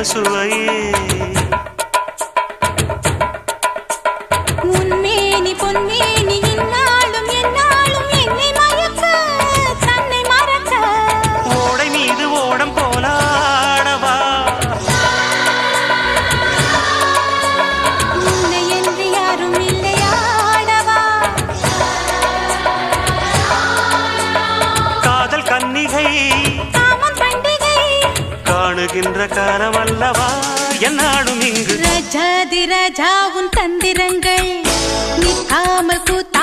சுவையே உன்மேனி பொன்மேனி இந்நாளும் எந்நாளும் என்னை மயக்க தன்னை மறக்க ஓடை மீது ஓடம் போலாடவா உன்னை என்று யாரும் இல்லையாடவா காதல் கன்னிகை காமம் பண்டிகை காணுகின்ற காலமல்லவா என்னாடும் இங்கு ரஜாதி ராஜாவும் தந்திரங்கள் நிற்காமல் கூத்து